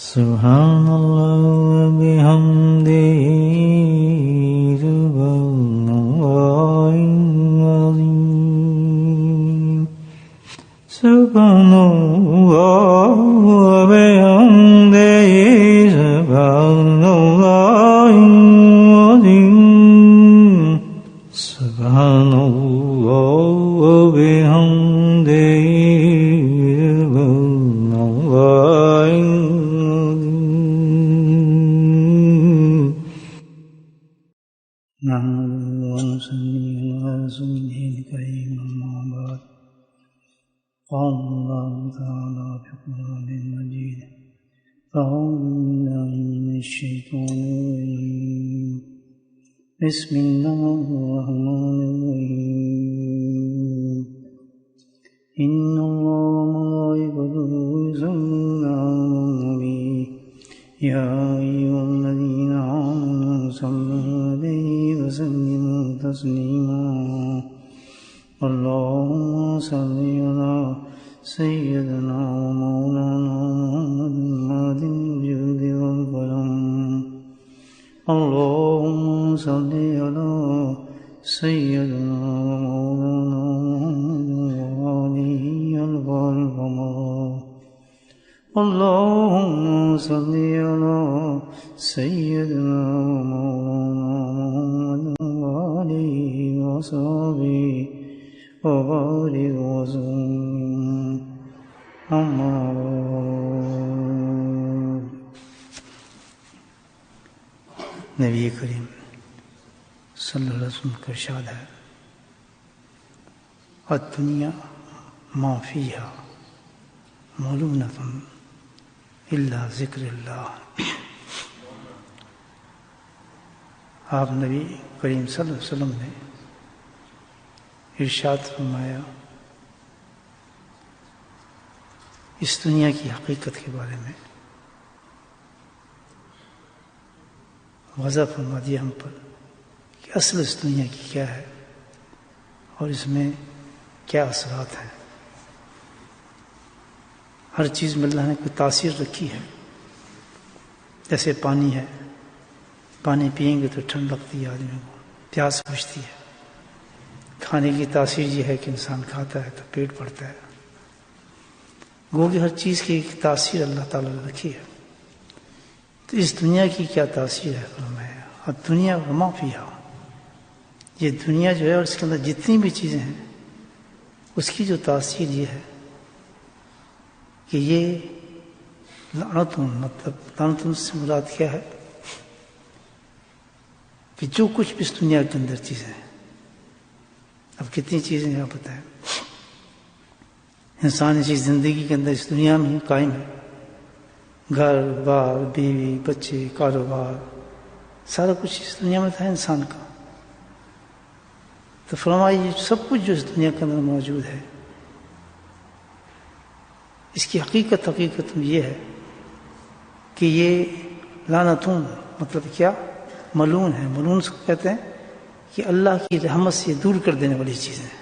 سبحان اللہ وبحمدہ سبحان اللہ العظیم سبحان اللہ وبحمدہ سبحان اللہ العظیم سبحان اللہ وبحمدہ قال الله تعالى في القرآن المجيد أعوذ بالله من الشيطان الرجيم بسم الله الرحمن الرحيم إن الله وملائكته يصلون على النبي يا أيها الذين آمنوا صلوا عليه وسلموا تسليما اللهم صل على سيدنا ومولانا محمد مالك الجود والكرم اللهم صل على سيدنا ومولانا محمد وآله الكرام اللهم صل على سيدنا ومولانا محمد وآله وصحبه وبارك وسلم أما بعد نبی کریم صلی اللہ علیہ وسلم کا ارشاد ہے الدنیا ما فیہا ملونۃ الا ذکر اللہ. آپ نبی کریم صلی اللہ علیہ وسلم نے ارشاد فرمایا اس دنیا کی حقیقت کے بارے میں واضح فرما دیا ہم پر کہ اصل اس دنیا کی کیا ہے اور اس میں کیا اثرات ہیں. ہر چیز میں اللہ نے کوئی تاثیر رکھی ہے. جیسے پانی ہے، پانی پئیں گے تو ٹھنڈ لگتی ہے، آدمی کو پیاس بجھتی ہے. کھانے کی تاثیر یہ ہے کہ انسان کھاتا ہے تو پیٹ بھرتا ہے. گو کہ ہر چیز کی ایک تاثیر اللہ تعالیٰ نے رکھی ہے. تو اس دنیا کی کیا تاثیر ہے فرمایا اور دنیا وما فیہا، یہ دنیا جو ہے اور اس کے اندر جتنی بھی چیزیں ہیں اس کی جو تاثیر یہ ہے کہ یہ لعنت، مطلب لعنت سے مراد کیا ہے کہ جو کچھ بھی اس دنیا کے اندر چیزیں ہیں، اب کتنی چیزیں آپ بتائیں، انسان اسی زندگی کے اندر اس دنیا میں ہی قائم ہے. گھر بار، بیوی، بچے، کاروبار، سارا کچھ اس دنیا میں تھا انسان کا. تو فرمائیے سب کچھ جو اس دنیا کے اندر موجود ہے اس کی حقیقت یہ ہے کہ یہ لعنتون، مطلب کیا، ملون ہے. ملون اس کو کہتے ہیں کہ اللہ کی رحمت سے دور کر دینے والی چیزیں ہیں.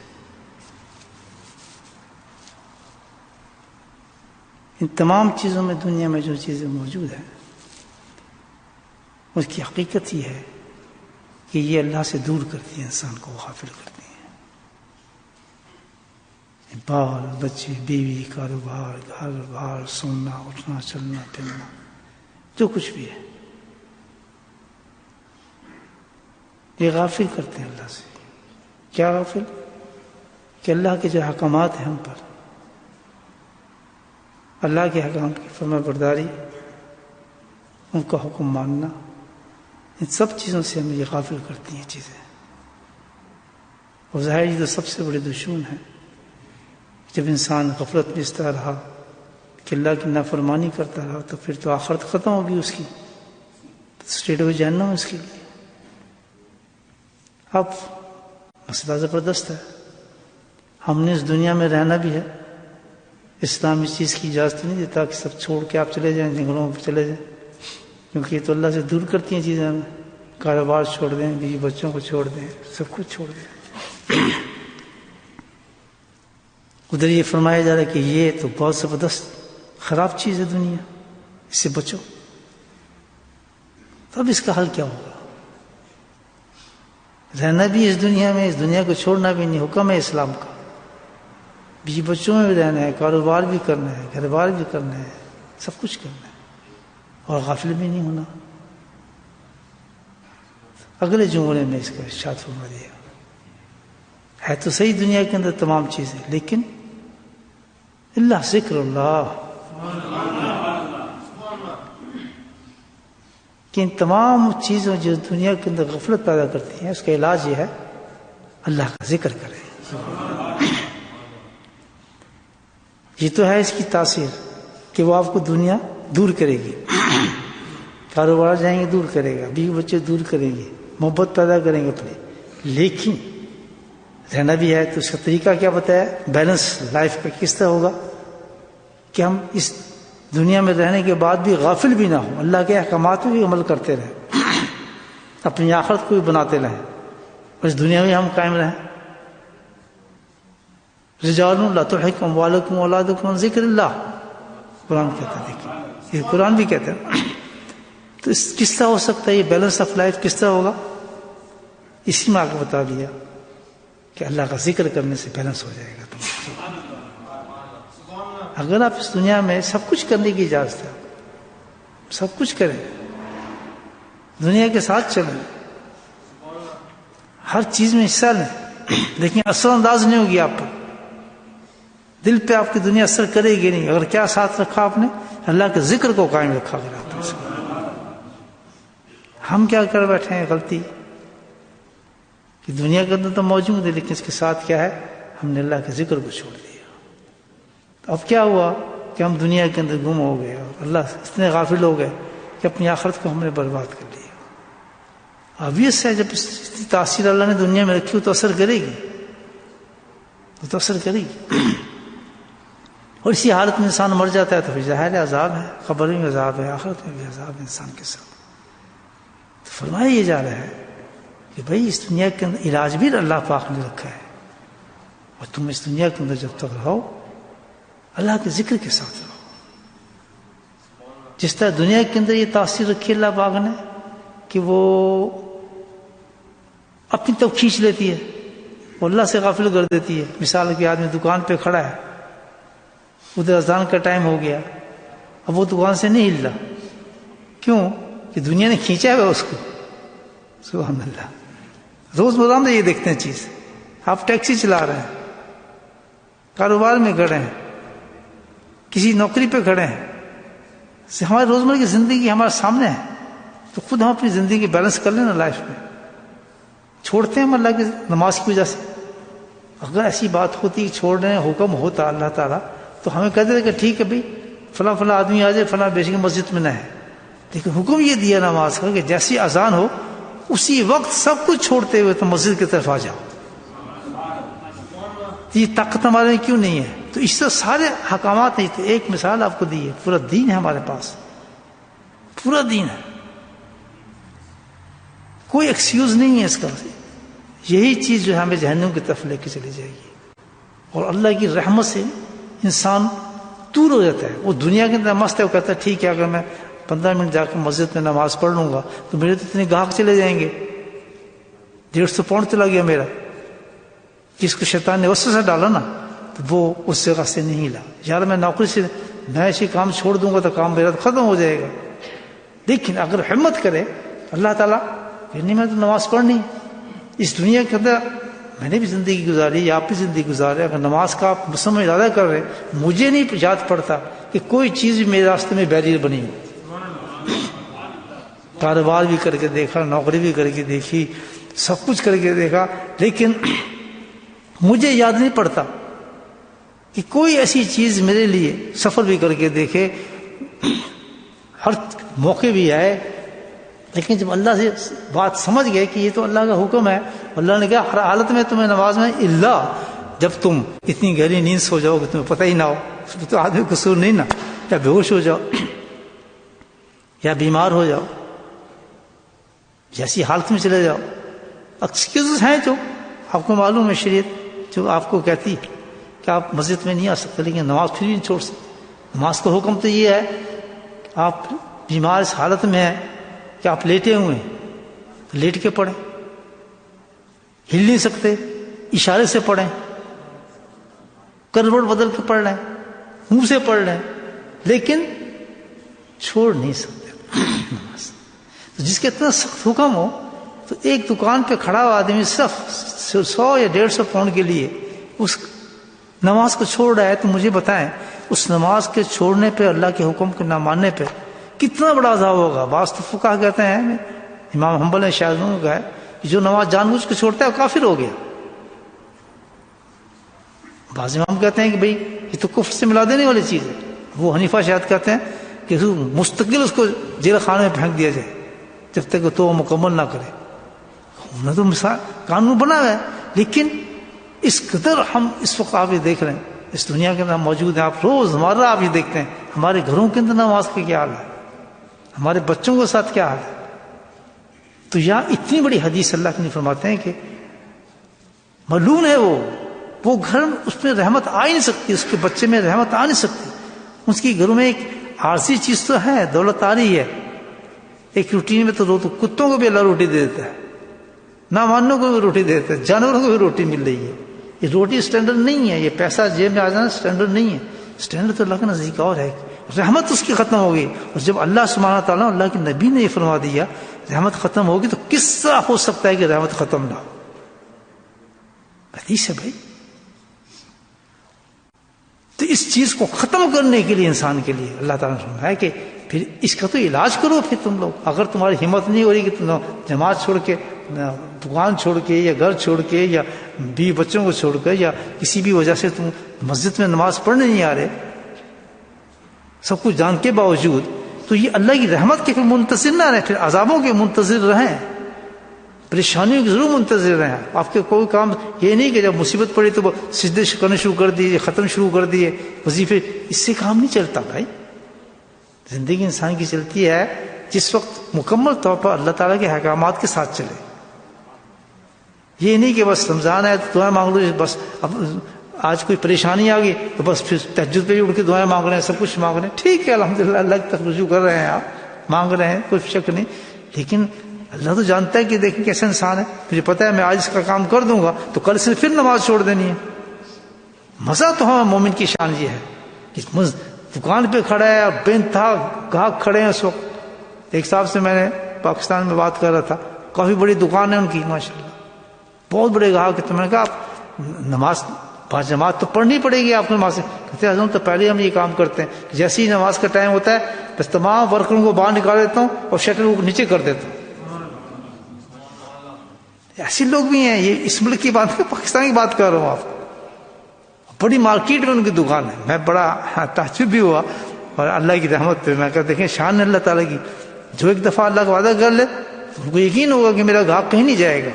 ان تمام چیزوں میں دنیا میں جو چیزیں موجود ہیں اس کی حقیقت یہ ہے کہ یہ اللہ سے دور کرتی ہیں، انسان کو غافل کرتی ہیں. بال بچے، بیوی، کاروبار، گھر بار، سونا اٹھنا، چلنا پھرنا، جو کچھ بھی ہے یہ غافل کرتے ہیں اللہ سے. کیا غافل؟ کہ اللہ کے جو احکامات ہیں ہم پر، اللہ کے احکام کی فرما برداری، ان کا حکم ماننا، ان سب چیزوں سے ہمیں یہ غافل کرتی ہیں چیزیں. اور ظاہر یہ تو سب سے بڑے دشمن ہیں. جب انسان غفلت میں اس طرح رہا کہ اللہ کی نافرمانی کرتا رہا تو پھر تو آخرت ختم ہوگی اس کی، اسٹیٹ آف جہنم اس کے لیے. اب مسئلہ زبردست ہے. ہم نے اس دنیا میں رہنا بھی ہے. اسلام اس چیز کی اجازت نہیں دیتا کہ سب چھوڑ کے آپ چلے جائیں، جنگلوں میں چلے جائیں، کیونکہ یہ تو اللہ سے دور کرتی ہیں چیزیں. ہمیں کاروبار چھوڑ دیں، بیوی بچوں کو چھوڑ دیں، سب کچھ چھوڑ دیں. ادھر یہ فرمایا جا رہا ہے کہ یہ تو بہت زبردست خراب چیز ہے دنیا. اس سے بچو. تو اب اس کا حل کیا ہوگا؟ رہنا بھی اس دنیا میں، اس دنیا کو چھوڑنا بھی نہیں، حکم ہے اسلام کا. بیوی بچوں میں بھی رہنا ہے، کاروبار بھی کرنا ہے، گھر بار بھی کرنا ہے، سب کچھ کرنا ہے، اور غافل بھی نہیں ہونا. اگلے جملے میں اس کا ارشاد فرما دیا ہے تو صحیح دنیا کے اندر تمام چیزیں، لیکن اللہ ذکر اللہ، کہ ان تمام چیزوں جو دنیا کے اندر غفلت پیدا کرتی ہیں اس کا علاج یہ ہے اللہ کا ذکر کریں. یہ تو ہے اس کی تاثیر کہ وہ آپ کو دنیا دور کرے گی، کاروبار جائیں گے دور کرے گا، بیوی بچے دور کریں گے، محبت پیدا کریں گے اپنے. لیکن رہنا بھی ہے تو اس کا طریقہ کیا بتایا؟ بیلنس لائف کا کس طرح ہوگا کہ ہم اس دنیا میں رہنے کے بعد بھی غافل بھی نہ ہوں، اللہ کے احکامات میں بھی عمل کرتے رہیں، اپنی آخرت کو بھی بناتے رہیں، اور اس دنیا میں ہم قائم رہیں. رجال لا تلہکم اموالکم واولادکم عن ذکر اللہ، قرآن کہتا ہے. دیکھیں یہ قرآن بھی کہتا ہے. تو اس کس طرح ہو سکتا ہے یہ بیلنس آف لائف کس طرح ہوگا؟ اسی میں آ کے بتا دیا کہ اللہ کا ذکر کرنے سے بیلنس ہو جائے گا. اگر آپ اس دنیا میں سب کچھ کرنے کی اجازت ہے، سب کچھ کریں، دنیا کے ساتھ چلیں، ہر چیز میں حصہ لیں، لیکن اثر انداز نہیں ہوگی آپ پر، دل پہ آپ کی دنیا اثر کرے گی نہیں. اگر کیا ساتھ رکھا آپ نے؟ اللہ کے ذکر کو قائم رکھا. اگر آپ نے، ہم کیا کر بیٹھے ہیں غلطی کہ دنیا کے اندر تو موجود ہے لیکن اس کے ساتھ کیا ہے؟ ہم نے اللہ کے ذکر کو چھوڑ دیا. تو اب کیا ہوا کہ ہم دنیا کے اندر گم ہو گئے اور اللہ اتنے غافل ہو گئے کہ اپنی آخرت کو ہم نے برباد کر لیا. obvious ہے جب اس تاثیر اللہ نے دنیا میں رکھی ہو تو اثر کرے گی، وہ تو اثر کرے گی. اور اسی حالت میں انسان مر جاتا ہے تو پھر ظاہر ہے عذاب ہے، قبر میں عذاب ہے، آخرت میں بھی عذاب ہے انسان کے ساتھ. تو فرمایا یہ جا رہا ہے کہ بھائی اس دنیا کے اندر علاج بھی اللہ پاک نے رکھا ہے، اور تم اس دنیا کے اندر جب تک رہو اللہ کے ذکر کے ساتھ رہو. جس طرح دنیا کے اندر یہ تاثیر رکھی اللہ پاک نے کہ وہ اپنی طرف کھینچ لیتی ہے، وہ اللہ سے غافل کر دیتی ہے. مثال کے آدمی دکان پہ کھڑا ہے، ادھر اذان کا ٹائم ہو گیا، اب وہ دکان سے نہیں ہل رہا. کیوں؟ کہ دنیا نے کھینچا ہے اس کو. سبحان اللہ. روز مرہ میں یہ دیکھتے ہیں چیز. آپ ٹیکسی چلا رہے ہیں، کاروبار میں کھڑے ہیں، کسی نوکری پہ کھڑے ہیں، ہماری روزمرہ کی زندگی ہمارے سامنے ہے. تو خود ہم اپنی زندگی بیلنس کر لیں نا لائف میں. چھوڑتے ہیں ہم اللہ کی نماز کی وجہ سے. اگر ایسی بات ہوتی چھوڑ رہے ہیں، حکم ہوتا اللہ تعالیٰ تو ہمیں کہہ دیتے کہ ٹھیک ہے بھائی فلاں فلاں آدمی آ جائے، فلاں بیشک مسجد میں نہ ہے. لیکن حکم یہ دیا نماز کا کہ جیسی اذان ہو اسی وقت سب کچھ چھوڑتے ہوئے تو مسجد کی طرف آ جاؤ. یہ طاقت ہمارے میں کیوں نہیں ہے؟ تو اس سے سارے حکامات نہیں تھے. ایک مثال آپ کو دی ہے، پورا دین ہے ہمارے پاس، پورا دین ہے، کوئی ایکسکیوز نہیں ہے اس کا. یہی چیز جو ہے ہمیں جہنم کی طرف لے کے چلی جائے گی. اور اللہ کی رحمت سے انسان دور ہو جاتا ہے. وہ دنیا کے اندر مست ہے، وہ کہتا ہے ٹھیک ہے اگر میں 15 منٹ جا کے مسجد میں نماز پڑھ لوں گا تو میرے تو اتنے گاہک چلے جائیں گے. 150 پاؤنڈ چلا گیا میرا. جس کو شیطان نے وسوسہ ڈالا نا تو وہ اس جگہ سے نہیں ہلا. یار میں نوکری سے میں ایسے کام چھوڑ دوں گا تو کام میرا تو ختم ہو جائے گا. لیکن اگر ہمت کرے اللہ تعالیٰ کہ نہیں میں تو نماز پڑھنی اس دنیا کے اندر، میں نے بھی زندگی گزاری یا آپ بھی زندگی گزارے، اگر نماز کا آپ مسلم ارادہ کر رہے، مجھے نہیں یاد پڑتا کہ کوئی چیز میرے راستے میں بیریئر بنی ہو. کاروبار بھی کر کے دیکھا، نوکری بھی کر کے دیکھی، سب کچھ کر کے دیکھا، لیکن مجھے یاد نہیں پڑتا کہ کوئی ایسی چیز میرے لیے سفر بھی کر کے دیکھے، ہر موقع بھی آئے، لیکن جب اللہ سے بات سمجھ گئے کہ یہ تو اللہ کا حکم ہے، اللہ نے کہا ہر حالت میں تمہیں نماز میں اللہ جب تم اتنی گہری نیند سو جاؤ کہ تمہیں پتہ ہی نہ ہو، تو آدمی قصور نہیں نا، یا بے ہوش ہو جاؤ یا بیمار ہو جاؤ، جیسی حالت میں چلے جاؤ. ایکسکیوزز ہیں جو آپ کو معلوم ہے، شریعت جو آپ کو کہتی ہے کہ آپ مسجد میں نہیں آ سکتے لیکن نماز پھر بھی نہیں چھوڑ سکتے. نماز کا حکم تو یہ ہے آپ بیمار اس حالت میں ہیں کہ آپ لیٹے ہوئے ہیں تو لیٹ کے پڑھیں، ہل نہیں سکتے اشارے سے پڑھیں، کروٹ بدل کے پڑھ لیں، منہ سے پڑھ لیں، لیکن چھوڑ نہیں سکتے نماز۔ جس کے اتنا سخت حکم ہو تو ایک دکان پہ کھڑا ہوا آدمی صرف 100 یا 150 پاؤنڈ کے لیے اس نماز کو چھوڑ رہا ہے، تو مجھے بتائیں اس نماز کے چھوڑنے پہ، اللہ کے حکم کو نہ ماننے پہ کتنا بڑا عذاب ہوگا۔ بعض تو فقہا کہتے ہیں، امام حنبل نے شاید انہوں نے کہا ہے کہ جو نماز جان بوجھ کے چھوڑتا ہے وہ کافر ہو گیا۔ بعض امام کہتے ہیں کہ بھئی یہ تو کفر سے ملا دینے والی چیز ہے۔ وہ حنیفہ شاید کہتے ہیں کہ مستقل اس کو جیل خانے میں پھینک دیا جائے جب تک کہ تو مکمل نہ کرے۔ انہوں نے تو مثال قانون بنا ہوا ہے، لیکن اس قدر ہم اس وقت آپ یہ دیکھ رہے ہیں اس دنیا کے اندر موجود ہیں، آپ روز ہمارا آپ یہ دیکھتے ہیں ہمارے گھروں کے اندر نماز کا کیا حال ہے، ہمارے بچوں کے ساتھ کیا حال ہے۔ تو یہاں اتنی بڑی حدیث اللہ کے لیے فرماتے ہیں کہ ملعون ہے وہ گھر، اس میں رحمت آ ہی نہیں سکتی، اس کے بچے میں رحمت آ نہیں سکتی۔ اس کی گھروں میں ایک عارضی چیز تو ہے، دولت آ رہی ہے، ایک روٹین میں تو کتوں کو بھی اللہ روٹی دے دیتا ہے، نہ مانوں کو بھی روٹی دے دیتا ہے، جانوروں کو بھی روٹی مل رہی ہے۔ یہ روٹی سٹینڈرڈ نہیں ہے، یہ پیسہ جیب میں آ جانا سٹینڈرڈ نہیں ہے، سٹینڈرڈ تو اللہ کے نزدیک اور ہے۔ رحمت اس کی ختم ہو گئی، اور جب اللہ سبحانہ تعالیٰ اللہ کے نبی نے یہ فرما دیا رحمت ختم ہوگی، تو کس طرح ہو سکتا ہے کہ رحمت ختم نہ ہو؟ حدیث ہے بھائی۔ تو اس چیز کو ختم کرنے کے لیے انسان کے لیے اللہ تعالیٰ نے فرمایا کہ پھر اس کا تو علاج کرو۔ پھر تم لوگ اگر تمہاری ہمت نہیں ہو رہی کہ تم جماعت چھوڑ کے، دکان چھوڑ کے، یا گھر چھوڑ کے، یا بیوی بچوں کو چھوڑ کر، یا کسی بھی وجہ سے تم مسجد میں نماز پڑھنے نہیں آ رہے، سب کچھ جان کے باوجود، تو یہ اللہ کی رحمت کے پھر منتظر نہ رہیں، پھر عذابوں کے منتظر رہیں، پریشانیوں کی ضرور منتظر رہیں۔ آپ کے کوئی کام یہ نہیں کہ جب مصیبت پڑی تو وہ سجدے کرنے شروع کر دیے، ختم شروع کر دیے وظیفے، اس سے کام نہیں چلتا بھائی۔ زندگی انسان کی چلتی ہے جس وقت مکمل طور پر اللہ تعالیٰ کے احکامات کے ساتھ چلے۔ یہ نہیں کہ بس رمضان ہے تو دعائیں مانگ لو، بس اب آج کوئی پریشانی آ گئی تو بس پھر تہجد پہ بھی اٹھ کے دعائیں مانگ رہے ہیں، سب کچھ مانگ رہے ہیں، ٹھیک ہے الحمدللہ اللہ کی طرف رجوع کر رہے ہیں، آپ مانگ رہے ہیں، کوئی شک نہیں، لیکن اللہ تو جانتا ہے کہ دیکھیں کیسا انسان ہے، مجھے پتہ ہے میں آج اس کا کام کر دوں گا تو کل سے پھر نماز چھوڑ دینی ہے۔ مزہ تو ہمیں مومن کی شان یہ ہے کہ دکان پہ کھڑا ہے اور بے انتہا گاہک کھڑے ہیں۔ اس وقت ایک صاحب سے میں نے پاکستان میں بات کر رہا تھا، کافی بڑی دکان ہے ان کی ماشاءاللہ، بہت بڑے گاہک ہے۔ تو میں نے کہا آپ نماز پانچ جماعت تو پڑھنی پڑے گی آپ کو نماز سے۔ کہتے ہیں حضرت تو پہلے ہم یہ کام کرتے ہیں، جیسے ہی نماز کا ٹائم ہوتا ہے بس تمام ورکروں کو باہر نکال دیتا ہوں اور شٹر کو نیچے کر دیتا ہوں۔ ایسے لوگ بھی ہیں، یہ اس ملک کی بات ہے، پاکستان کی بات کر رہا ہوں آپ کو۔ بڑی مارکیٹ میں ان کی دکان ہے، میں بڑا تعجب بھی ہوا، اور اللہ کی رحمت پہ میں کہا دیکھیں شان ہے اللہ تعالیٰ کی، جو ایک دفعہ اللہ کا وعدہ کر لے تو ان کو یقین ہوگا کہ میرا گاہک کہیں نہیں جائے گا،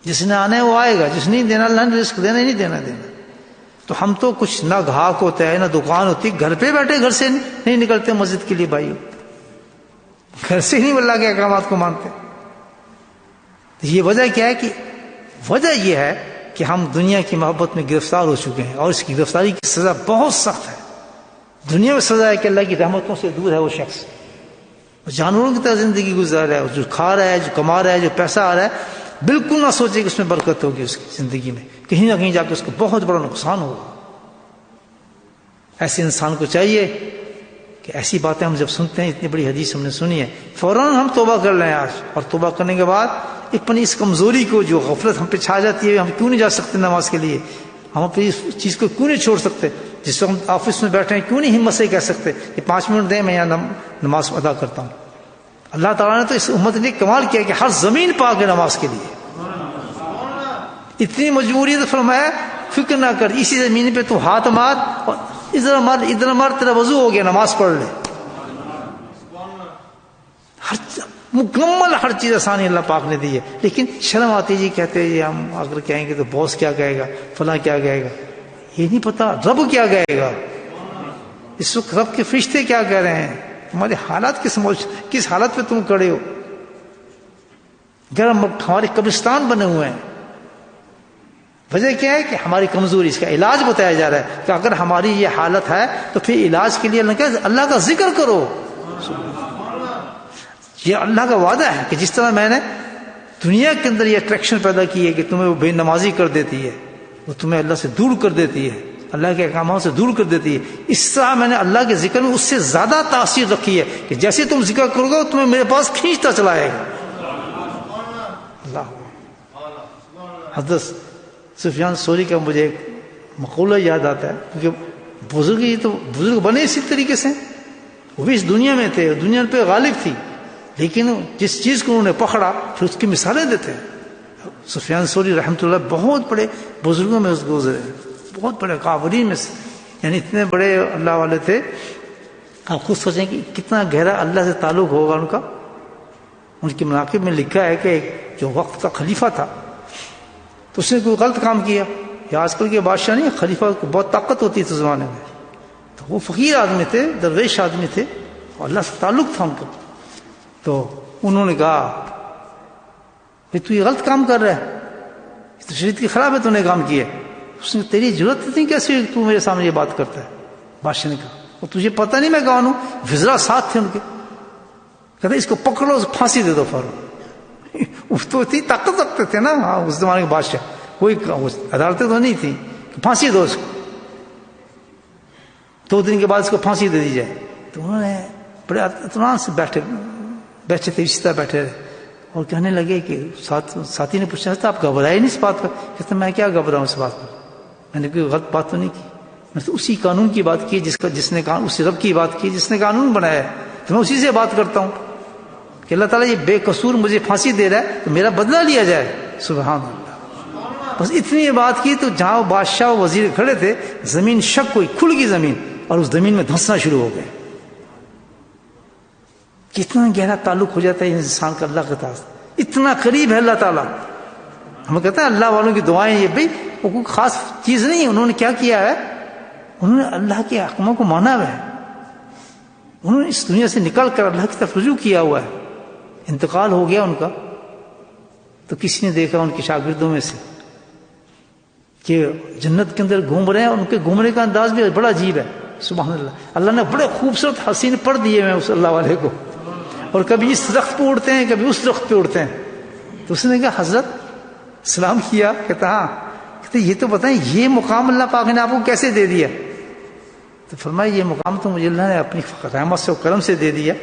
جس نے آنا ہے وہ آئے گا، جس نہیں دینا اللہ نے رزق دینا ہی نہیں دینا۔ تو ہم تو کچھ نہ گاہک ہوتا ہے نہ دکان ہوتی، گھر پہ بیٹھے گھر سے نہیں نکلتے مسجد کے لیے بھائیو، گھر سے نہیں اللہ کے احکامات کو مانتے۔ یہ وجہ کیا ہے کہ وجہ یہ ہے کہ ہم دنیا کی محبت میں گرفتار ہو چکے ہیں، اور اس کی گرفتاری کی سزا بہت سخت ہے۔ دنیا میں سزا ہے کہ اللہ کی رحمتوں سے دور ہے وہ شخص، وہ جانوروں کی طرح زندگی گزار رہا ہے، جو کھا رہا ہے، جو کما رہا ہے، جو پیسہ آ رہا ہے، بالکل نہ سوچے کہ اس میں برکت ہوگی، اس کی زندگی میں کہیں نہ کہیں جا کے اس کو بہت بڑا نقصان ہوگا۔ ایسے انسان کو چاہیے کہ ایسی باتیں ہم جب سنتے ہیں، اتنی بڑی حدیث ہم نے سنی ہے، فوراً ہم توبہ کر لیں آج، اور توبہ کرنے کے بعد اپنی اس کمزوری کو، جو غفلت ہم پہ چھا جاتی ہے، ہم کیوں نہیں جا سکتے نماز کے لیے، ہم اپنی اس چیز کو کیوں نہیں چھوڑ سکتے، جس وقت ہم آفس میں بیٹھے ہیں کیوں نہیں ہمت سے کہہ سکتے کہ 5 منٹ دیں میں یہاں نماز ادا کرتا ہوں۔ اللہ تعالیٰ نے تو اس امت نے کمال کیا کہ ہر زمین پاک ہے نماز کے لیے، اتنی مجبوری تو فرمایا فکر نہ کر، اسی زمین پہ تو ہاتھ مار اور ادھر مار تیرا وضو ہو گیا، نماز پڑھ لے۔ مکمل ہر چیز آسانی اللہ پاک نے دی ہے، لیکن شرم آتی جی، کہتے ہیں جی ہم اگر کہیں گے تو باس کیا کہے گا، فلاں کیا کہے گا، یہ نہیں پتا رب کیا کہے گا۔ اس وقت رب کے فرشتے کیا کہہ رہے ہیں، تمہارے حالات کس حالت پہ تم کھڑے ہو۔ ہمارے قبرستان بنے ہوئے ہیں، وجہ کیا ہے کہ ہماری کمزوری، اس کا علاج بتایا جا رہا ہے کہ اگر ہماری یہ حالت ہے تو پھر علاج کے لیے اللہ کا ذکر کرو. یہ اللہ کا وعدہ ہے کہ جس طرح میں نے دنیا کے اندر یہ اٹریکشن پیدا کی ہے کہ تمہیں وہ بے نمازی کر دیتی ہے، وہ تمہیں اللہ سے دور کر دیتی ہے، اللہ کے احکامات سے دور کر دیتی ہے، اس طرح میں نے اللہ کے ذکر میں اس سے زیادہ تاثیر رکھی ہے کہ جیسے تم ذکر کرو گے تمہیں میرے پاس کھینچتا چلا آئے گا. اللہ. حضرت سفیان ثوری کا مجھے ایک مقولہ یاد آتا ہے، کیونکہ بزرگ بنے اسی طریقے سے، وہ بھی اس دنیا میں تھے، دنیا پہ غالب تھی، لیکن جس چیز کو انہوں نے پکڑا پھر اس کی مثالیں دیتے ہیں. سفیان ثوری رحمۃ اللہ بہت بڑے بزرگوں میں گزرے، بہت بڑے قابلین میں سے، یعنی اتنے بڑے اللہ والے تھے. آپ خود سوچیں کہ کتنا گہرا اللہ سے تعلق ہوگا ان کا. ان کی مناقب میں لکھا ہے کہ جو وقت کا خلیفہ تھا تو اس نے کوئی غلط کام کیا، یا آج کل کے بادشاہ نہیں، خلیفہ کو بہت طاقت ہوتی تھی زمانے میں، تو وہ فقیر آدمی تھے، درویش آدمی تھے، اور اللہ سے تعلق تھا ان کا. تو انہوں نے کہا کہ تو یہ غلط کام کر رہا ہے، تو شریعت کی خلاف ہے، تو نے کام کیا. اس نے تیری ضرورت نہیں، کیسے تو میرے سامنے یہ بات کرتا ہے. بادشاہ نے کہا اور تجھے پتہ نہیں میں کون ہوں؟ وزرا ساتھ تھے ان کے، کہتے اس کو پکڑو، پھانسی دے دو فوراً. اس تو اتنی طاقت رکھتے تھے نا اس زمانے کے بادشاہ، کوئی عدالتیں تو نہیں تھیں، پھانسی دو اس کو. 2 دن کے بعد اس کو پھانسی دے دی جائے. تو انہوں نے بڑے اطمینان سے بیٹھے تھے، اسی طرح بیٹھے رہے اور کہنے لگے کہ ساتھی نے پوچھا تھا آپ گھبرائے نہیں اس بات پر؟ کہتے میں کیا گھبراؤں اس بات پر، میں نے کوئی غلط بات تو نہیں کی، میں تو اسی قانون کی بات کی جس نے اسی رب کی بات کی جس نے قانون بنایا ہے، تو میں اسی سے بات کرتا ہوں کہ اللہ تعالیٰ یہ بے قصور مجھے پھانسی دے رہا ہے تو میرا بدلہ لیا جائے. سبحان اللہ. بس اتنی بات کی تو جہاں بادشاہ و وزیر کھڑے تھے زمین شک ہوئی، کھل گئی زمین، اور اس زمین میں دھنسنا شروع ہو گئے. کتنا گہرا تعلق ہو جاتا ہے انسان کا اللہ کے ساتھ، اتنا قریب ہے اللہ تعالیٰ. ہم کہتے ہیں اللہ والوں کی دعائیں، یہ بھائی وہ کوئی خاص چیز نہیں ہے. انہوں نے کیا کیا ہے؟ انہوں نے اللہ کے احکاموں کو مانا ہوا ہے، انہوں نے اس دنیا سے نکل کر اللہ کی طرف رجوع کیا ہوا ہے. انتقال ہو گیا ان کا تو کسی نے دیکھا ان کے شاگردوں میں سے کہ جنت کے اندر گھوم رہے ہیں، ان کے گھومنے کا انداز بھی بڑا عجیب ہے. سبحان اللہ. اللہ نے بڑے خوبصورت حسین پر دیے ہیں اس اللہ والے کو، اور کبھی اس درخت پہ اڑتے ہیں کبھی اس درخت پہ اڑتے ہیں. تو اس نے کہا حضرت سلام کیا، کہتا ہاں، کہتے یہ تو بتائیں یہ مقام اللہ پاک نے آپ کو کیسے دے دیا؟ تو فرمایا یہ مقام تو مجھے اللہ نے اپنی رحمت سے و کرم سے دے دیا،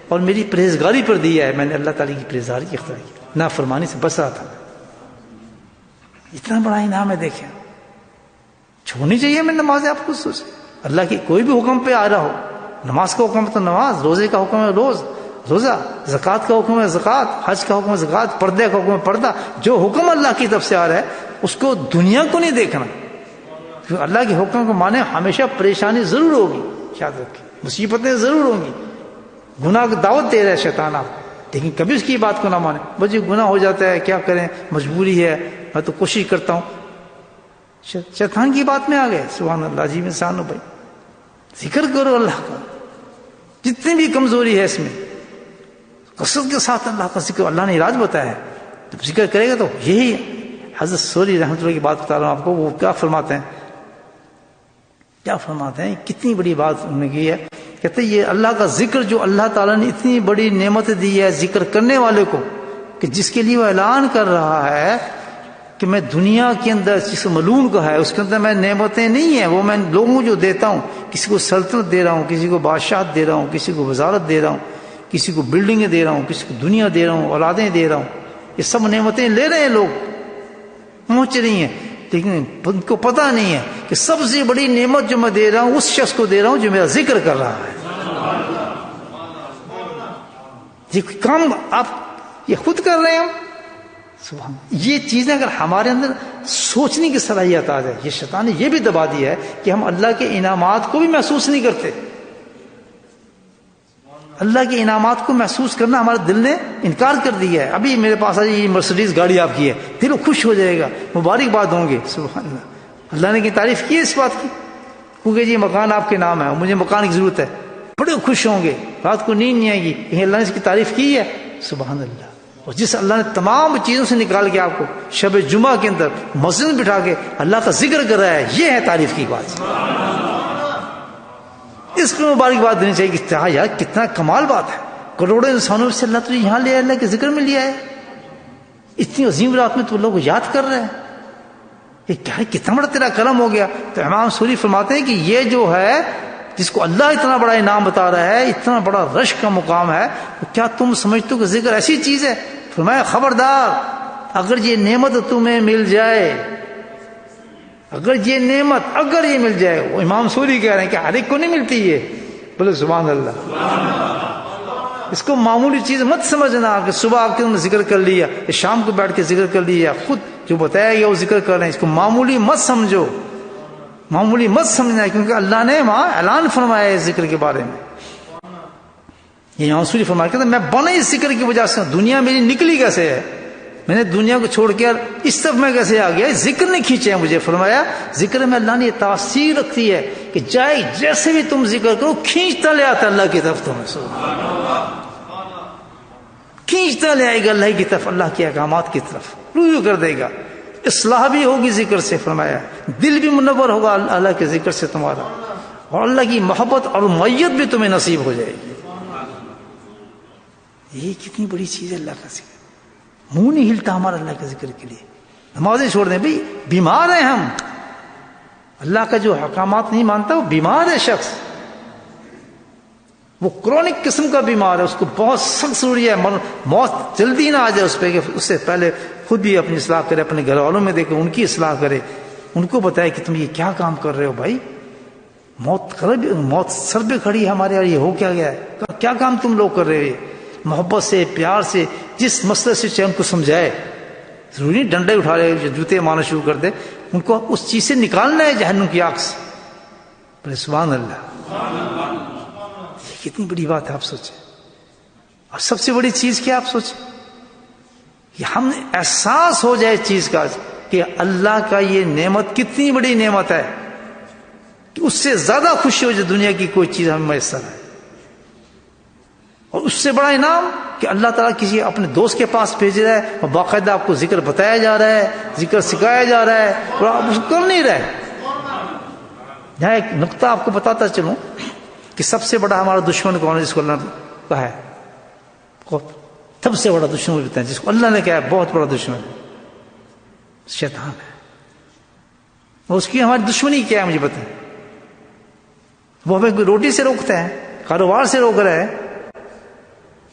اور میری پرہیزگاری پر دیا ہے. میں نے اللہ تعالیٰ کی پرہیزگاری کی اختیار کی، نافرمانی سے بچ رہا تھا. اتنا بڑا انعام ہے. دیکھیں چھوڑنی چاہیے ہمیں نماز. آپ خود سوچیں، اللہ کی کوئی بھی حکم پہ آ رہا ہو، نماز کا حکم ہے تو نماز، روزے کا حکم ہے روزہ، زکوٰۃ کا حکم ہے زکوٰۃ، حج کا حکم ہے زکوٰۃ، پردے کا حکم ہے پردہ. جو حکم اللہ کی طرف سے آ رہا ہے اس کو دنیا کو نہیں دیکھنا، کیونکہ اللہ کے حکم کو مانے ہمیشہ پریشانی ضرور ہوگی، یاد رکھیں مصیبتیں ضرور ہوں گی. گناہ کی دعوت دے رہا ہے شیطان آپ، لیکن کبھی اس کی بات کو نہ مانے. بس یہ گناہ ہو جاتا ہے، کیا کریں، مجبوری ہے، میں تو کوشش کرتا ہوں. شیطان کی بات میں آ گئے. سبحان اللہ. عجیب انسان ہو بھائی. ذکر کرو اللہ کا، جتنی بھی کمزوری ہے اس میں کثرت کے ساتھ اللہ کا ذکر. اللہ نے علاج بتایا ہے، جب ذکر کرے گا تو یہی. حضرت ثوری رحمۃ اللہ کی بات بتا رہا ہوں آپ کو، وہ کیا فرماتے ہیں، کتنی بڑی بات انہوں نے کی ہے. کہتے ہیں یہ اللہ کا ذکر جو اللہ تعالیٰ نے اتنی بڑی نعمت دی ہے ذکر کرنے والے کو، کہ جس کے لیے وہ اعلان کر رہا ہے کہ میں دنیا کے اندر جس ملعون کو ہے اس کے اندر میں نعمتیں نہیں ہیں، وہ میں لوگوں کو جو دیتا ہوں، کسی کو سلطنت دے رہا ہوں، کسی کو بادشاہت دے رہا ہوں، کسی کو وزارت دے رہا ہوں، کسی کو بلڈنگیں دے رہا ہوں، کسی کو دنیا دے رہا ہوں، اولادیں دے رہا ہوں. یہ سب نعمتیں لے رہے ہیں لوگ، پہنچ رہی ہیں، لیکن ان کو پتہ نہیں ہے کہ سب سے بڑی نعمت جو میں دے رہا ہوں اس شخص کو دے رہا ہوں جو میرا ذکر کر رہا ہے. یہ کام آپ یہ خود کر رہے ہیں. سبحان. یہ چیزیں اگر ہمارے اندر سوچنے کی صلاحیت آ جائے، یہ شیطان نے یہ بھی دبا دیا ہے کہ ہم اللہ کے انعامات کو بھی محسوس نہیں کرتے. اللہ کے انعامات کو محسوس کرنا ہمارے دل نے انکار کر دیا ہے. ابھی میرے پاس آج یہ مرسڈیز گاڑی آپ کی ہے، دل خوش ہو جائے گا، مبارکباد ہوں گے. سبحان اللہ. اللہ نے کی تعریف کی ہے اس بات کی، کیونکہ جی مکان آپ کے نام ہے اور مجھے مکان کی ضرورت ہے، بڑے خوش ہوں گے، رات کو نیند نہیں آئے گی، کہیں اللہ نے اس کی تعریف کی ہے. سبحان اللہ. اور جس اللہ نے تمام چیزوں سے نکال کے آپ کو شب جمعہ کے اندر مسجد میں بٹھا کے اللہ کا ذکر کر رہا ہے، یہ ہے تعریف کی بات۔ اس کو مبارکباد دینی چاہیے کہ ہاں یار کتنا کمال بات ہے، کروڑوں انسانوں سے اللہ تجھے یہاں لے آیا، اللہ کے ذکر میں لیا ہے، اتنی عظیم رات میں تو اللہ کو یاد کر رہے ہیں، یہ کیا ہے، کتنا بڑا تیرا کرم ہو گیا۔ تو امام سوری فرماتے ہیں کہ یہ جو ہے جس کو اللہ اتنا بڑا انعام بتا رہا ہے، اتنا بڑا رش کا مقام ہے، تو کیا تم سمجھتے ہو کہ ذکر ایسی چیز ہے؟ فرمایا خبردار، اگر یہ نعمت تمہیں مل جائے، اگر یہ نعمت اگر یہ مل جائے، وہ امام سوری کہہ رہے ہیں کہ ہر ایک کو نہیں ملتی یہ، بولے سبحان اللہ۔ اس کو معمولی چیز مت سمجھنا کہ صبح آ کے تم نے ذکر کر لیا یا شام کو بیٹھ کے ذکر کر لیا، خود جو بتایا گیا وہ ذکر کر رہے ہیں، اس کو معمولی مت سمجھو، معمولی مت سمجھنا، کیونکہ اللہ نے وہاں اعلان فرمایا ہے اس ذکر کے بارے میں۔ یہ امام سوری فرمایا کہ میں بنا اس ذکر کی وجہ سے، دنیا میری نکلی کیسے ہے، میں نے دنیا کو چھوڑ کے اس طرف میں کیسے آ گیا، ذکر نے کھینچے ہیں مجھے۔ فرمایا ذکر میں اللہ نے یہ تاثیر رکھتی ہے کہ جائے جیسے بھی تم ذکر کرو کھینچتا لے آتا اللہ کی طرف، تمہیں کھینچتا لے آئے گا اللہ کی طرف، اللہ کے احکامات کی طرف رجوع کر دے گا۔ اصلاح بھی ہوگی ذکر سے، فرمایا دل بھی منور ہوگا اللہ کے ذکر سے تمہارا، اور اللہ کی محبت اور معیت بھی تمہیں نصیب ہو جائے گی۔ یہ کتنی بڑی چیز ہے اللہ کا ذکر، منہ نہیں ہلتا ہمارا اللہ کے ذکر کے لیے، نمازیں چھوڑ دیں، بھائی بیمار ہیں ہم، اللہ کا جو احکامات نہیں مانتا وہ بیمار ہے شخص، وہ کرونک قسم کا بیمار ہے، اس کو بہت سخت ضروری ہے موت جلدی نہ آ جائے اس پہ، کہ اس سے پہلے خود بھی اپنی اصلاح کرے، اپنے گھر والوں میں دیکھے ان کی اصلاح کرے، ان کو بتائے کہ تم یہ کیا کام کر رہے ہو بھائی، موت سر پہ کھڑی ہے ہمارے، اور یہ ہو کیا گیا ہے، کیا کام تم لوگ کر رہے ہو۔ محبت سے پیار سے جس مسئلے سے چاہے ان کو سمجھائے، ضروری نہیں ڈنڈے اٹھا رہے جو جوتے مارنا شروع کر دے، ان کو اس چیز سے نکالنا ہے جہنم کی آگ سے، بولے سبحان اللہ۔ یہ کتنی بڑی بات ہے آپ سوچیں، اور سب سے بڑی چیز کیا آپ سوچیں، کہ ہم احساس ہو جائے اس چیز کا کہ اللہ کا یہ نعمت کتنی بڑی نعمت ہے، کہ اس سے زیادہ خوشی ہو جائے دنیا کی کوئی چیز ہمیں میسر ہے، اور اس سے بڑا انعام کہ اللہ تعالیٰ کسی اپنے دوست کے پاس بھیج رہا ہے اور باقاعدہ آپ کو ذکر بتایا جا رہا ہے، ذکر سکھایا جا رہا ہے، اور آپ اس کو کر نہیں رہے۔ یہاں ایک نقطہ آپ کو بتاتا چلوں کہ سب سے بڑا ہمارا دشمن کون ہے، جس کو اللہ نے کہا ہے سب سے بڑا دشمن بتائیں، جس کو اللہ نے کہا ہے بہت بڑا دشمن شیطان ہے، اور اس کی ہماری دشمنی کیا ہے مجھے بتائیں۔ وہ ہمیں روٹی سے روکتا ہے، کاروبار سے روک رہا ہے،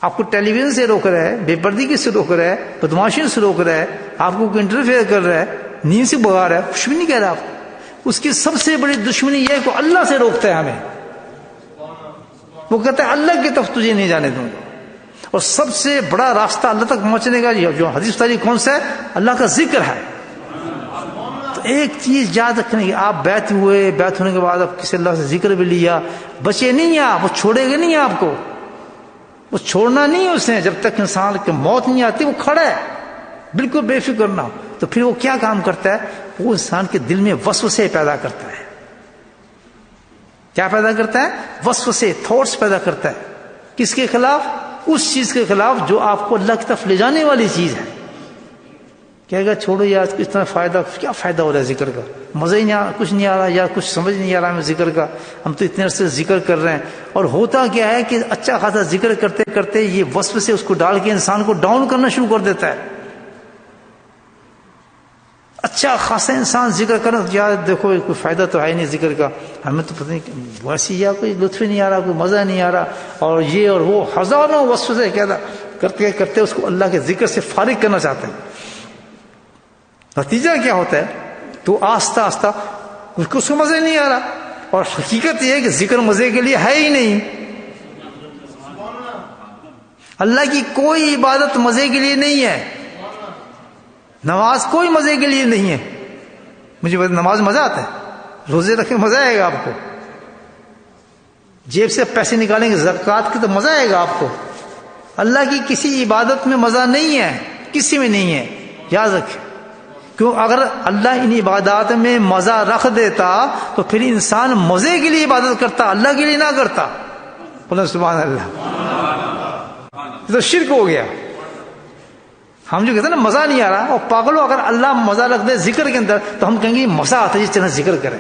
آپ کو ٹیلی ویژن سے روک رہا ہے، بے پردگی سے روک رہا ہے، بدماشیوں سے روک رہا ہے، آپ کو انٹرفیئر کر رہا ہے، نیند سے بگا رہا ہے، کچھ بھی نہیں کہہ رہا آپ کو۔ اس کی سب سے بڑی دشمنی یہ ہے کہ اللہ سے روکتا ہے ہمیں، وہ کہتا ہے اللہ کی طرف تجھے نہیں جانے دوں گا۔ اور سب سے بڑا راستہ اللہ تک پہنچنے کا جو حدیث تاریخ کون سا ہے، اللہ کا ذکر ہے۔ تو ایک چیز یاد رکھنے کی، آپ بیعت ہوئے، بیعت ہونے کے بعد آپ کسی اللہ سے ذکر بھی لیا، بچے نہیں آپ، وہ چھوڑے گا نہیں آپ کو، وہ چھوڑنا نہیں ہے اس نے، جب تک انسان کی موت نہیں آتی وہ کھڑا ہے بالکل بے فکر نہ۔ تو پھر وہ کیا کام کرتا ہے، وہ انسان کے دل میں وسوسے پیدا کرتا ہے۔ کیا پیدا کرتا ہے؟ وسوسے، تھاٹس پیدا کرتا ہے، کس کے خلاف؟ اس چیز کے خلاف جو آپ کو اللہ کی طرف لے جانے والی چیز ہے۔ کہے گا چھوڑو یار اتنا فائدہ، کیا فائدہ ہو رہا ہے ذکر کا، مزہ ہی نہیں آ رہا، کچھ نہیں آ رہا، یا کچھ سمجھ نہیں آ رہا ہمیں ذکر کا، ہم تو اتنے عرصے ذکر کر رہے ہیں۔ اور ہوتا کیا ہے کہ اچھا خاصا ذکر کرتے کرتے یہ وسوسے اس کو ڈال کے انسان کو ڈاؤن کرنا شروع کر دیتا ہے۔ اچھا خاصا انسان ذکر کرنا، یار دیکھو کوئی فائدہ تو ہے نہیں ذکر کا، ہمیں تو پتہ نہیں ویسی، یا کوئی لطف نہیں آ رہا، کوئی مزہ نہیں آ رہا، اور یہ اور وہ ہزاروں وسوسے کرتے کرتے اس کو اللہ کے ذکر سے فارغ کرنا چاہتے ہیں۔ نتیجہ کیا ہوتا ہے؟ تو آہستہ آہستہ اس کو مزہ نہیں آ رہا، اور حقیقت یہ ہے کہ ذکر مزے کے لیے ہے ہی نہیں۔ اللہ کی کوئی عبادت مزے کے لیے نہیں ہے، نماز کوئی مزے کے لیے نہیں ہے۔ مجھے نماز مزہ آتا ہے، روزے رکھے مزہ آئے گا آپ کو، جیب سے پیسے نکالیں گے زکوٰۃ کے تو مزہ آئے گا آپ کو۔ اللہ کی کسی عبادت میں مزہ نہیں ہے، کسی میں نہیں ہے، یاد رکھیں۔ کیوں؟ اگر اللہ ان عبادات میں مزہ رکھ دیتا تو پھر انسان مزے کے لیے عبادت کرتا، اللہ کے لیے نہ کرتا۔ بولے سبحان اللہ، یہ تو شرک ہو گیا۔ ہم جو کہتے ہیں نا مزہ نہیں آ رہا، اور پاگلوں اگر اللہ مزہ رکھ دے ذکر کے اندر تو ہم کہیں گے مزہ آتا ہے جس طرح ذکر کریں،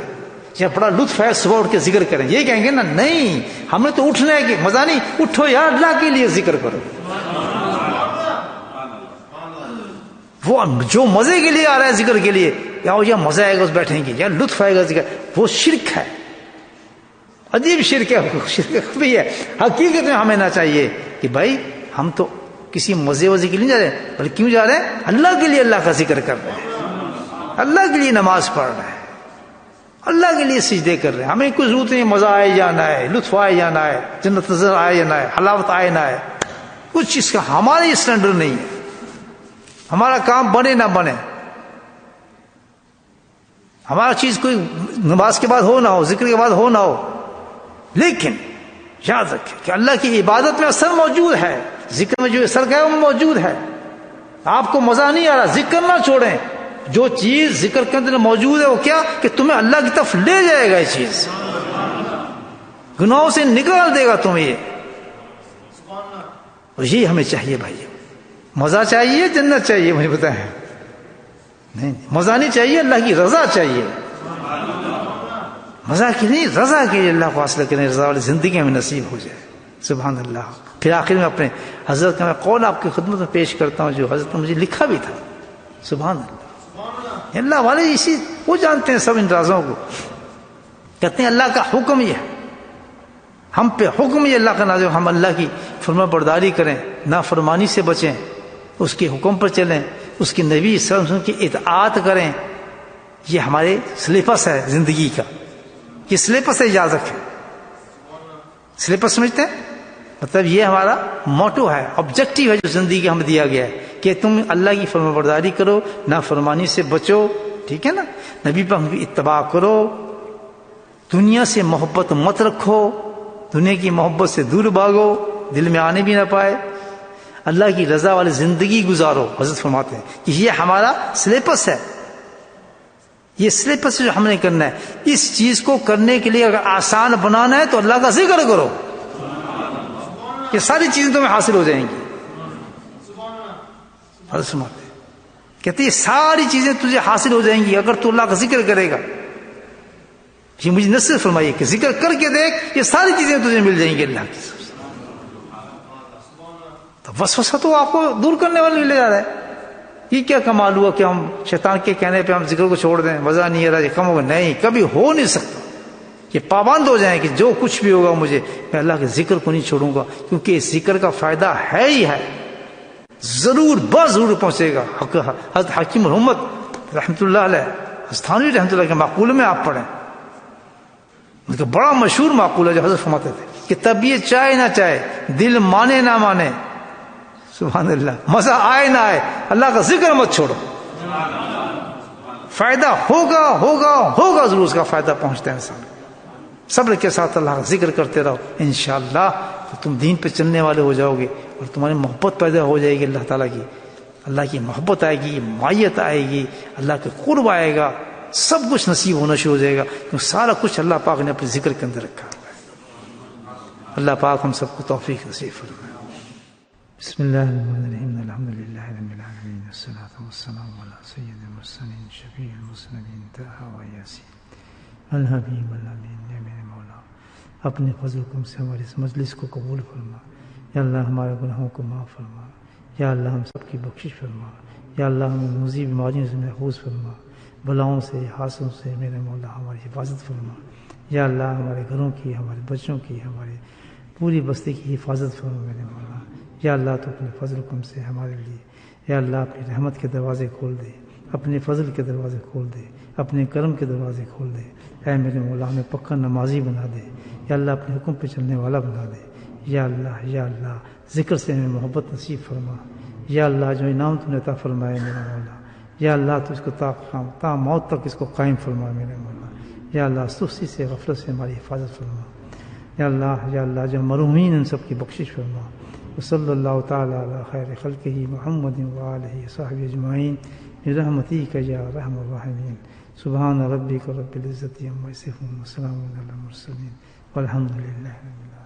یا بڑا لطف ہے صبح اٹھ کے ذکر کریں، یہ کہیں گے نا نہیں، ہمیں تو اٹھنا ہے کہ مزہ نہیں، اٹھو یار اللہ کے لیے ذکر کرو. وہ جو مزے کے لیے آ رہا ہے ذکر کے لیے، یا مزہ آئے گا اس بیٹھیں گے، یا لطف آئے گا ذکر، وہ شرک ہے، عجیب شرک ہے، شرک بھی ہے. حقیقت میں ہمیں نہ چاہیے کہ بھائی ہم تو کسی مزے وزے کے لیے نہیں جا رہے، بلکہ کیوں جا رہے ہیں؟ اللہ کے لیے اللہ کا ذکر کر رہے ہیں، اللہ کے لیے نماز پڑھ رہے ہیں، اللہ کے لیے سجدے کر رہے ہیں. ہمیں کوئی ضرورت نہیں مزہ آئے جانا ہے، لطف آئے جانا ہے، جنت نظر آئے جانا ہے، حلاوت آئے نہ آئے، کچھ چیز کا ہمارے اسٹینڈرڈ نہیں ہے. ہمارا کام بنے نہ بنے، ہمارا چیز کوئی نماز کے بعد ہو نہ ہو، ذکر کے بعد ہو نہ ہو، لیکن یاد رکھیں کہ اللہ کی عبادت میں اثر موجود ہے، ذکر میں جو اثر ہے وہ موجود ہے. آپ کو مزہ نہیں آ رہا، ذکر نہ چھوڑیں. جو چیز ذکر کے اندر موجود ہے وہ کیا کہ تمہیں اللہ کی طرف لے جائے گا، یہ چیز گناہوں سے نکال دے گا تمہیں. یہ اور یہی ہمیں چاہیے بھائی. مزہ چاہیے، جنت چاہیے، مجھے بتائیں. نہیں مزہ نہیں چاہیے، اللہ کی رضا چاہیے. مزہ کی نہیں، رضا کے لیے اللہ کو حاصل کریں، رضا والی زندگی ہمیں نصیب ہو جائے. سبحان اللہ. پھر آخر میں اپنے حضرت کا میں قول آپ کی خدمت میں پیش کرتا ہوں جو حضرت نے مجھے لکھا بھی تھا. سبحان اللہ. اللہ والے اسی وہ جانتے ہیں سب ان رازوں کو. کہتے ہیں اللہ کا حکم یہ ہے، ہم پہ حکم یہ اللہ کا نازل، ہم اللہ کی فرما برداری کریں، نافرمانی سے بچیں، اس کے حکم پر چلیں، اس کے نبی صلی اللہ علیہ وسلم کی اطاعت کریں. یہ ہمارے سلیبس ہے زندگی کا. یہ سلیبس ہے، یاد رکھیں. سلیبس سمجھتے ہیں؟ مطلب یہ ہمارا موٹو ہے، آبجیکٹو ہے جو زندگی کا ہمیں دیا گیا ہے کہ تم اللہ کی فرما برداری کرو، نافرمانی سے بچو، ٹھیک ہے نا، نبی پر ہم کی اتباع کرو، دنیا سے محبت مت رکھو، دنیا کی محبت سے دور بھاگو، دل میں آنے بھی نہ پائے، اللہ کی رضا والی زندگی گزارو. حضرت فرماتے ہیں کہ یہ ہمارا سلیبس ہے، یہ سلیبس جو ہم نے کرنا ہے. اس چیز کو کرنے کے لیے اگر آسان بنانا ہے تو اللہ کا ذکر کرو، یہ ساری چیزیں تمہیں حاصل ہو جائیں گی. حضرت فرماتے ہیں، کہتے ہیں یہ ساری چیزیں تجھے حاصل ہو جائیں گی اگر تو اللہ کا ذکر کرے گا. یہ مجھے نصیحت فرمائیے کہ ذکر کر کے دیکھ، یہ ساری چیزیں تجھے مل جائیں گی اللہ کی. تو وسوسہ تو آپ کو دور کرنے والے لے جا رہا ہے. یہ کیا کمال ہوا کہ ہم شیطان کے کہنے پہ ہم ذکر کو چھوڑ دیں، مزہ نہیں آ رہا، یہ کم ہوگا؟ نہیں، کبھی ہو نہیں سکتا. یہ پابند ہو جائیں کہ جو کچھ بھی ہوگا مجھے، میں اللہ کے ذکر کو نہیں چھوڑوں گا، کیونکہ اس ذکر کا فائدہ ہے ہی ہے، ضرور ضرور پہنچے گا. حضرت حکیم محمد رحمۃ اللہ علیہ استھانوی رحمۃ اللہ کے معقول میں آپ پڑھیں، ان کا بڑا مشہور معقول ہے جو حضرت فرماتے تھے کہ طبیعت چاہے نہ چاہے، دل مانے نہ مانے، سبحان اللہ، مزہ آئے نہ آئے، اللہ کا ذکر مت چھوڑو. فائدہ ہوگا ہوگا ہوگا ضرور، اس کا فائدہ پہنچتا ہے انسان. صبر کے ساتھ اللہ کا ذکر کرتے رہو، انشاءاللہ تو تم دین پہ چلنے والے ہو جاؤ گے، اور تمہاری محبت پیدا ہو جائے گی اللہ تعالیٰ کی. اللہ کی محبت آئے گی، معیت آئے گی، اللہ کے قرب آئے گا، سب کچھ نصیب ہونا شروع ہو جائے گا، کیونکہ سارا کچھ اللہ پاک نے اپنے ذکر کے اندر رکھا ہے. اللہ پاک ہم سب کو توفیق نصیب فرمائے. بسم اللہ الرحمن الرحیم، الحمد للہ رب العالمین، والصلاة والسلام علی سید المرسلین، شفیع المذنبین، طٰہٰ و یاسین، الحبیب الامین. یا میرے مولا، اپنے فضل و کرم سے ہماری اس مجلس کو قبول فرما. یا اللہ ہمارے گناہوں کو معاف فرما. یا اللہ ہم سب کی بخشش فرما. یا اللہ ہمیں موذی بیماریوں سے محفوظ فرما، بلاؤں سے، حادثوں سے میرے مولا ہماری حفاظت فرما. یا اللہ ہمارے گھروں کی، ہمارے بچوں کی، ہمارے پوری بستی کی حفاظت فرما میرے مولا. یا اللہ تو اپنے فضل و کرم سے ہمارے لیے، یا اللہ اپنی رحمت کے دروازے کھول دے، اپنے فضل کے دروازے کھول دے، اپنے کرم کے دروازے کھول دے. اے میرے مولا ہمیں پکا نمازی بنا دے. یا اللہ اپنے حکم پہ چلنے والا بنا دے. یا اللہ ذکر سے ہمیں محبت نصیب فرما. یا اللہ جو انعام تو نے عطا فرمائے میرے مولا، یا اللہ تو اس کو تا موت تک اس کو قائم فرما میرے مولا. یا اللہ سستی سے، غفلت سے ہماری حفاظت فرما. یا اللہ جو مرحومین ان سب کی بخشش فرما. وصلی اللہ تعالی علی خیر خلقہ محمد وآلہ وصحبہ اجمعین برحمتک یا ارحم الراحمین. سبحان ربک رب العزۃ عما یصفون، وسلام علی المرسلین، والحمد للہ رب العالمین.